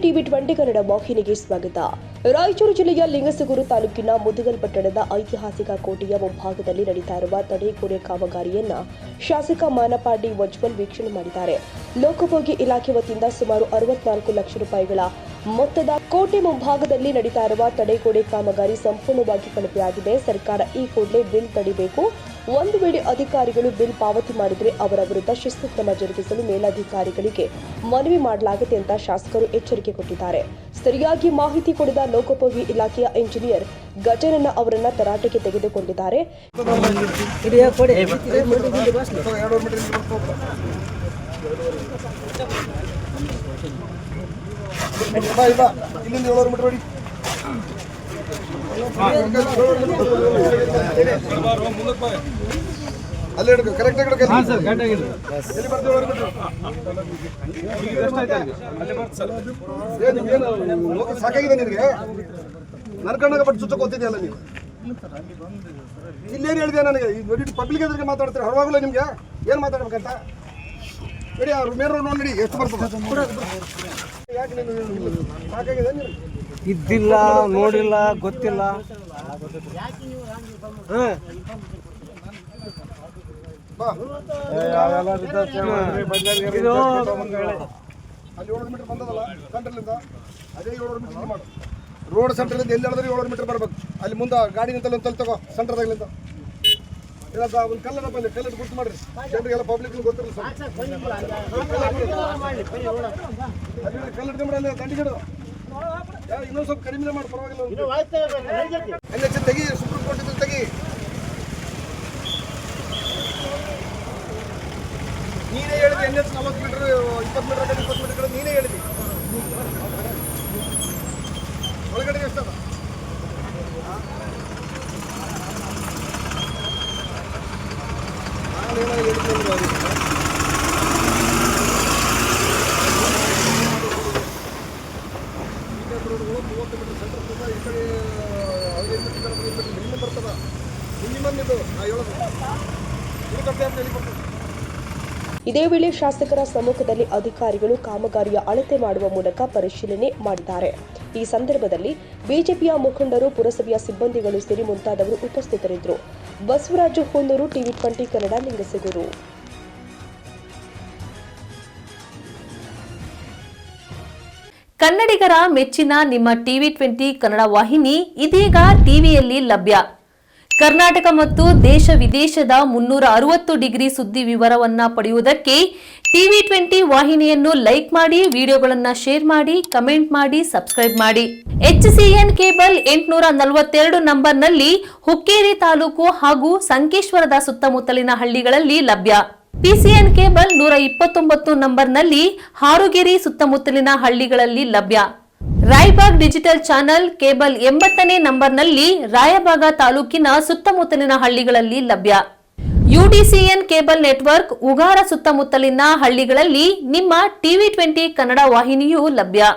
TV 20 Kannada ವಾಹಿನಿಗೆ ಸ್ವಾಗತ. ರಾಯಚೂರು ಜಿಲ್ಲೆಯ ಲಿಂಗಸಗೂರು ತಾಲೂಕಿನ ಮುದಗಲ್ ಪಟ್ಟಣದ ಐತಿಹಾಸಿಕ ಕೋಟೆಯ ಮುಂಭಾಗದಲ್ಲಿ ನಡೀತಾ ಇರುವ ತಡೆಗೋಡೆ ಕಾಮಗಾರಿಯನ್ನ ಶಾಸಕ ಮಾನಪಾಡಿ ವಜ್ವಲ್ ವೀಕ್ಷಣೆ ಮಾಡಿದ್ದಾರೆ. ಲೋಕೋಪಯೋಗಿ ಇಲಾಖೆ ವತಿಯಿಂದ ಸುಮಾರು 64 ಲಕ್ಷ ರೂಪಾಯಿಗಳ ಮೊತ್ತದ ಕೋಟೆ ಮುಂಭಾಗದಲ್ಲಿ ನಡೀತಾ ಇರುವ ತಡೆಗೋಡೆ ಕಾಮಗಾರಿ ಸಂಪೂರ್ಣವಾಗಿ ಕಳಪೆಯಾಗಿದೆ. ಸರ್ಕಾರ ಈ ಕೂಡಲೇ ಬಿಲ್ ತಡಿಬೇಕು. ಒಂದು ವೇಳೆ ಅಧಿಕಾರಿಗಳು ಬಿಲ್ ಪಾವತಿ ಮಾಡಿದರೆ ಅವರ ವಿರುದ್ಧ ಶಿಸ್ತು ಕ್ರಮ ಜರುಗಿಸಲು ಮೇಲಧಿಕಾರಿಗಳಿಗೆ ಮನವಿ ಮಾಡಲಾಗಿದೆ ಅಂತ ಶಾಸಕರು ಎಚ್ಚರಿಕೆ ಕೊಟ್ಟಿದ್ದಾರೆ. ಸರಿಯಾಗಿ ಮಾಹಿತಿ ಕೊಡದ ಲೋಕೋಪಯೋಗಿ ಇಲಾಖೆಯ ಇಂಜಿನಿಯರ್ ಗಜನನ್ನ ಅವರನ್ನ ತರಾಟೆಗೆ ತೆಗೆದುಕೊಂಡಿದ್ದಾರೆ. ಸಾಕಾಗಿದೆ ನಿನಗೆ ನರ್ಕಂಡಾಗ ಬಟ್ ಸುತ್ತ ಗೊತ್ತಿದೆಯಲ್ಲ ನೀವು ಇಲ್ಲೇನು ಹೇಳಿದೆ ನನಗೆ ಪಬ್ಲಿಕ್ ಎದುರಿಗೆ ಮಾತಾಡ್ತಾರೆ ಹೊರವಾಗಲ್ಲ ನಿಮ್ಗೆ ಏನು ಮಾತಾಡ್ಬೇಕಂತ ಹೇಳಿ ಅವ್ರು ಮೇನ್ ರೋಡ್ ನೋಡಿ ಎಷ್ಟು ಬರ್ತದೆ ಯಾಕೆ ನೀನು ಸಾಕಾಗಿದೆ ಇದ್ದಿಲ್ಲ ನೋಡಿಲ್ಲ ಗೊತ್ತಿಲ್ಲ ಅಲ್ಲಿ 700 ಮೀಟರ್ ಬಂದದಲ್ಲ ಸೆಂಟ್ರಲಿಂದ ಅದೇ 700 ಮೀಟರ್ ಮಾಡು ರೋಡ್ ಸೆಂಟ್ರಲಿಂದ ಎಲ್ಲಿ ಹೇಳಿದ್ರೆ 700 ಮೀಟರ್ ಬರ್ಬೇಕು. ಅಲ್ಲಿ ಮುಂದೆ ಗಾಡಿ ನಿಂತಲ್ಲ ಅಂತ ತಗೋ ಸೆಂಟ್ರದಾಗಲಿಂದ ಇಲ್ಲ ಒಂದು ಕಲ್ಲಪ್ಪ ಇಲ್ಲಿ ಕಲ್ಲಟ್ಟು ಗುರ್ತು ಮಾಡ್ರಿ ಜನರಿಗೆಲ್ಲ ಪಬ್ಲಿಕ್ ಗೊತ್ತಿರಲ್ಲ ಕಲ್ಲಟ್ಟು ಅಲ್ಲಿ ದಂಡಿಗಿಡು ಇನ್ನೊಂದು ಸ್ವಲ್ಪ ಕಡಿಮೆ ಮಾಡಿ ಪರವಾಗಿಲ್ಲ ಅಲ್ಲಿ ತೆಗಿ ಸುಪ್ರೀಂ ಕೋರ್ಟ್ ಇದ್ರೆ ತೆಗಿ ನೀನೇ ಹೇಳಿದೆ NH 40 ಮೀಟರ್ 20 ಮೀಟರ್ 20 ಮೀಟರ್ ನೀನೇ ಹೇಳಿದಿ ಒಳಗಡೆ ಎಷ್ಟದ ನಾನೇನೋ ಹೇಳಿದ್ದೆ ಇದೇ ವೇಳೆ ಶಾಸಕರ ಸಮ್ಮುಖದಲ್ಲಿ ಅಧಿಕಾರಿಗಳು ಕಾಮಗಾರಿಯ ಅಳತೆ ಮಾಡುವ ಮೂಲಕ ಪರಿಶೀಲನೆ ಮಾಡಿದ್ದಾರೆ. ಈ ಸಂದರ್ಭದಲ್ಲಿ ಬಿಜೆಪಿಯ ಮುಖಂಡರು, ಪುರಸಭೆಯ ಸಿಬ್ಬಂದಿಗಳು ಸೇರಿ ಮುಂತಾದವರು ಉಪಸ್ಥಿತರಿದ್ದರು. ಬಸವರಾಜು ಹೊನ್ನೂರು, ಟಿವಿ 20 ಕನ್ನಡ, ಲಿಂಗಸಗೂರು. ಕನ್ನಡಿಗರ ಮೆಚ್ಚಿನ ನಿಮ್ಮ ಟಿವಿ 20 ಕನ್ನಡ ವಾಹಿನಿ ಇದೀಗ ಟಿವಿಯಲ್ಲಿ ಲಭ್ಯ. ಕರ್ನಾಟಕ ಮತ್ತು ದೇಶ ವಿದೇಶದ 360 ಡಿಗ್ರಿ ಸುದ್ದಿ ವಿವರವನ್ನ ಪಡೆಯುವುದಕ್ಕೆ ಟಿವಿ 20 ವಾಹಿನಿಯನ್ನು ಲೈಕ್ ಮಾಡಿ, ವಿಡಿಯೋಗಳನ್ನು ಶೇರ್ ಮಾಡಿ, ಕಮೆಂಟ್ ಮಾಡಿ, ಸಬ್ಸ್ಕ್ರೈಬ್ ಮಾಡಿ. HCN ಕೇಬಲ್ 842 ನಂಬರ್ನಲ್ಲಿ ಹುಕ್ಕೇರಿ ತಾಲೂಕು ಹಾಗೂ ಸಂಕೇಶ್ವರದ ಸುತ್ತಮುತ್ತಲಿನ ಹಳ್ಳಿಗಳಲ್ಲಿ ಲಭ್ಯ. PCN ಕೇಬಲ್ 129 ನಂಬರ್ನಲ್ಲಿ ಹಾರುಗೆರೆ ಸುತ್ತಮುತ್ತಲಿನ ಹಳ್ಳಿಗಳಲ್ಲಿ ಲಭ್ಯ. ರಾಯಬಾಗ್ ಡಿಜಿಟಲ್ ಚಾನೆಲ್ ಕೇಬಲ್ 80ನೇ ನಂಬರ್ನಲ್ಲಿ ರಾಯಬಾಗ ತಾಲೂಕಿನ ಸುತ್ತಮುತ್ತಲಿನ ಹಳ್ಳಿಗಳಲ್ಲಿ ಲಭ್ಯ. UDCN ಕೇಬಲ್ ನೆಟ್ವರ್ಕ್ ಉಗಾರ ಸುತ್ತಮುತ್ತಲಿನ ಹಳ್ಳಿಗಳಲ್ಲಿ ನಿಮ್ಮ ಟಿವಿ 20 ಕನ್ನಡ ವಾಹಿನಿಯೂ ಲಭ್ಯ.